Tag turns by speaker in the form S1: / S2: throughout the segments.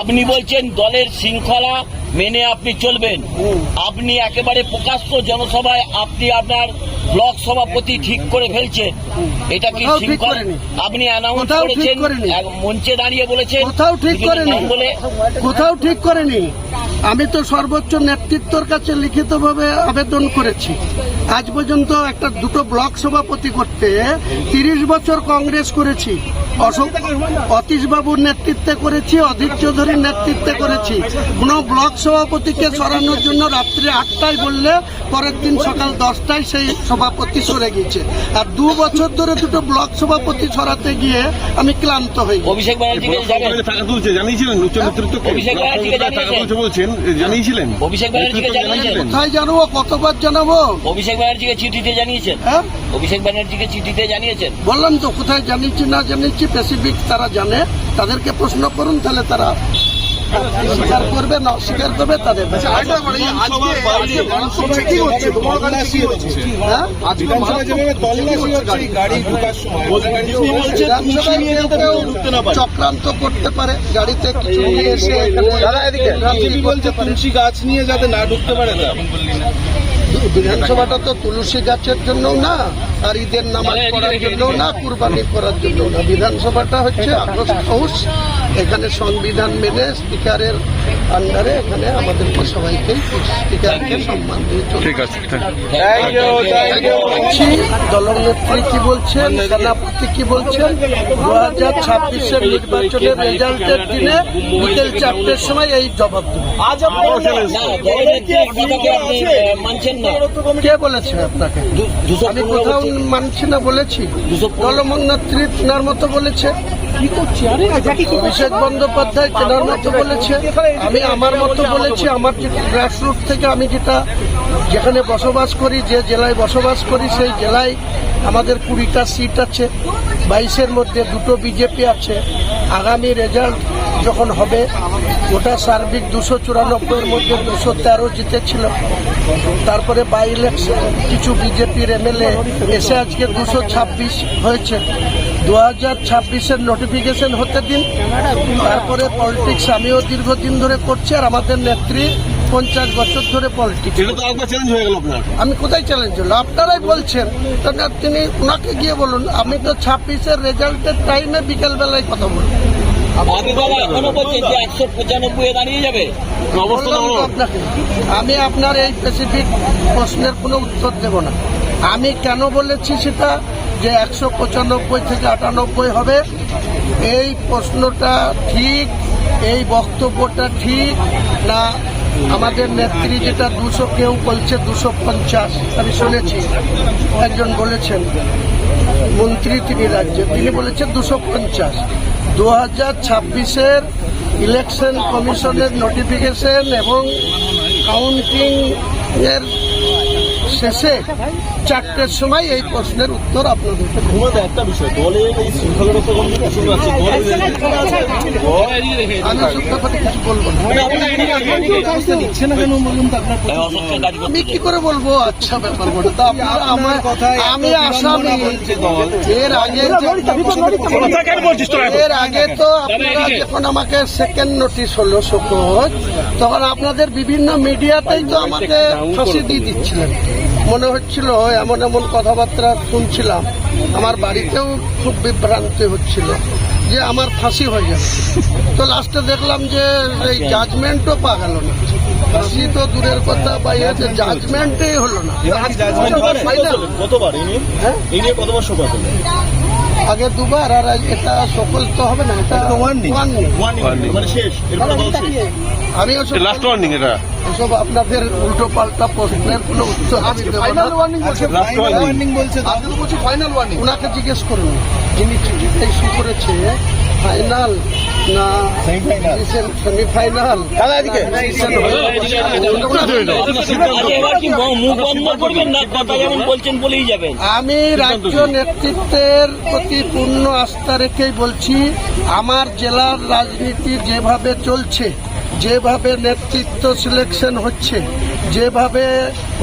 S1: আপনি বলছেন দলের শৃঙ্খলা মেনে আপনি চলবেন। আপনি একেবারে প্রকাশ্য জনসভায় আপনি আপনার ব্লক সভাপতি ঠিক করে ফেলছেন, এটা কি শৃঙ্খলা? আপনি অ্যানাউন্স করেছেন, মঞ্চে দাঁড়িয়ে বলেছেন
S2: কোথাও ঠিক করেনি। আমি তো সর্বোচ্চ নেতৃত্বর কাছে লিখিতভাবে আবেদন করেছি। আজ পর্যন্ত দুটো ব্লক সভাপতি করতে 30 বছর কংগ্রেস করেছি। অতীশ বাবুর নেতৃত্বে করেছি, অধীর চৌধুরীর নেতৃত্বে করেছি। কোন ব্লক সভাপতিকে সরানোর জন্য রাত্রি 8টায় বললে পরের দিন সকাল 10টায় সেই সভাপতি সরে গেছে। আর 2 বছর ধরে দুটো ব্লক সভাপতি সরাতে গিয়ে আমি ক্লান্ত হই।
S1: অভিষেক ব্যানার্জিকে
S3: জানিয়েছিলেন, উচ্চ নেতৃত্বকে জানিয়েছিলেন।
S1: অভিষেক ব্যানার্জিকে জানিয়েছেন।
S2: কোথায় জানাবো, কতবার জানাবো?
S1: অভিষেক ব্যানার্জিকে চিঠিতে জানিয়েছেন।
S2: হ্যাঁ,
S1: অভিষেক ব্যানার্জিকে চিঠিতে জানিয়েছেন।
S2: বললাম তো কোথায় জানিয়েছি না জানিয়েছি স্পেসিফিক তারা জানে। তাদেরকে প্রশ্ন করুন, তাহলে তারা স্বীকার করবে না অস্বীকার করবে তাদের। চক্রান্ত করতে পারে, গাড়িতে কিছু নিয়ে এসে
S3: তুলসী গাছ নিয়ে যাতে না ঢুকতে পারে।
S2: বিধানসভাটা তো তুলসী গাছের জন্য না, আর ঈদের নামাজ পড়ার জন্য না, কুরবানি করার জন্য না। বিধানসভাটা হচ্ছে আগস্ট হাউস। এখানে সংবিধান মেনে স্পিকারের আন্ডারে এখানে আমাদেরকে সবাইকেই স্পিকারকে সম্মান দিয়ে চলছে। দলনেত্রী কি বলছেন, সেনাপতি কি বলছেন, 2026-এর নির্বাচনের রেজাল্টের দিনে বিকেল 4টের সময় এই জবাব দেবেন। কে বলেছে আপনাকে? আমি কোথাও মানছি না বলেছি। দলনেত্রী তেনার মতো বলেছে, অভিষেক বন্দ্যোপাধ্যায় তেনার মতো বলেছে, আমি আমার মতো বলেছি। আমার গ্রাসরুট থেকে আমি যেখানে বসবাস করি, যে জেলায় বসবাস করি, সেই জেলায় আমাদের 20টা সিট আছে। 22-এর মধ্যে 2টো বিজেপি আছে। আগামী রেজাল্ট যখন হবে, ওটা সার্বিক 294-এর মধ্যে 213 জিতেছিল। তারপরে বাই ইলেকশন কিছু বিজেপির এমএলএ এসে আজকে 226 হয়েছে। 2026-এর নোটিফিকেশন হতে দিন। তারপরে পলিটিক্স আমিও দীর্ঘদিন ধরে করছি, আর আমাদের নেত্রী 50 বছর ধরে পলিটিক্স। আমি কোথায় চ্যালেঞ্জ হলো? আপনারাই বলছেন, তিনি ওনাকে গিয়ে বলুন। আমি তো 26-এর রেজাল্টের টাইমে বিকেলবেলায় কথা বলব। আমি আপনার এই স্পেসিফিক প্রশ্নের কোনো উত্তর দেব না। আমি কেন বলেছি সেটা যে 195 থেকে 98 হবে, এই প্রশ্নটা ঠিক, এই বক্তব্যটা ঠিক না? আমাদের নেত্রী যেটা 200, কেউ বলছে 250, আমি শুনেছি একজন বলেছেন, মন্ত্রী তিনি রাজ্যে, তিনি বলেছেন 250। 2026-এর ইলেকশন কমিশনের নোটিফিকেশন এবং কাউন্টিং এর শেষে 4টের সময় এই প্রশ্নের উত্তর আপনাদেরকে।
S3: একটা বিষয়, দলের এই শৃঙ্খলাগত
S2: আমি সত্যি কিছু বলবো না। আমি কি করে বলবো? আচ্ছা, ব্যাপার বলে তো আপনারা আমার কথায় আমি আসামি। এর আগে তো আপনারা যখন আমাকে সেকেন্ড নোটিশ হলো শোকজ, তখন আপনাদের বিভিন্ন মিডিয়াতেই তো আমাকে ফাঁসি দিয়ে দিচ্ছিলেন। মনে হচ্ছিল, এমন এমন কথাবার্তা শুনছিলাম, আমার বাড়িতেও খুব বিভ্রান্তি হচ্ছিল যে আমার ফাঁসি হয়ে যাবে। তো লাস্টে দেখলাম যে এই জাজমেন্টও পাওয়া গেল না। ফাঁসি তো দূরের কথা, বাইরে জাজমেন্টই হলো না। আগে 2বার, আর এটা সকল তো হবে না, এটা আমি ওসব আপনাদের উল্টো পাল্টা প্রশ্নের কোনো উত্তর আমি দেব না। ওনাকে জিজ্ঞেস করুন, যিনি চিঠিটা ইস্যু করেছে, ফাইনাল না সেমিফাইনাল? আমি রাজ্য নেতৃত্বের প্রতি পূর্ণ আস্থা রেখেই বলছি, আমার জেলার রাজনীতি যেভাবে চলছে, যেভাবে নেতৃত্ব সিলেকশন হচ্ছে, যেভাবে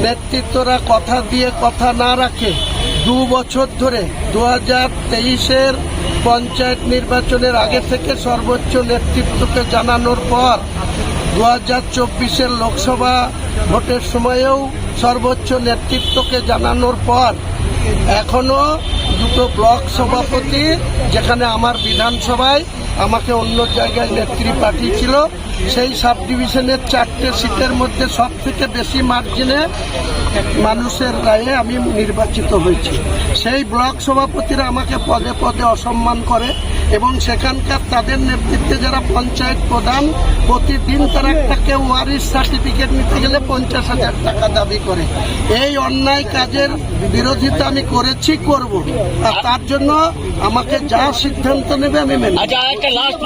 S2: নেতৃত্বরা কথা দিয়ে কথা না রাখে, 2 বছর ধরে 2023-এর পঞ্চায়েত নির্বাচনের আগে থেকে সর্বোচ্চ নেতৃত্বকে জানানোর পর 2024-এর লোকসভা ভোটের সময়েও সর্বোচ্চ নেতৃত্বকে জানানোর পর এখনো দুটো ব্লক সভাপতি, যেখানে আমার বিধানসভায় আমাকে অন্য জায়গায় নেত্রী পাঠিয়েছিল, সেই সাব ডিভিশনের 4টে সিটের মধ্যে সব থেকে বেশি মার্জিনে মানুষের রায়ে আমি নির্বাচিত হয়েছি। সেই ব্লক সভাপতিরা আমাকে পদে পদে অসম্মান করে এবং সেখানকার তাদের নেতৃত্বে যারা পঞ্চায়েত প্রধান, প্রতিদিন তারা একটা কেউ ওয়ারিশ সার্টিফিকেট নিতে গেলে 50,000 টাকা দাবি করে। এই অন্যায় কাজের বিরোধিতা আমি করেছি, করব, আর তার জন্য আমাকে যা সিদ্ধান্ত নেবে আমি মেনে নেব।
S1: আচ্ছা, একটা লাস্ট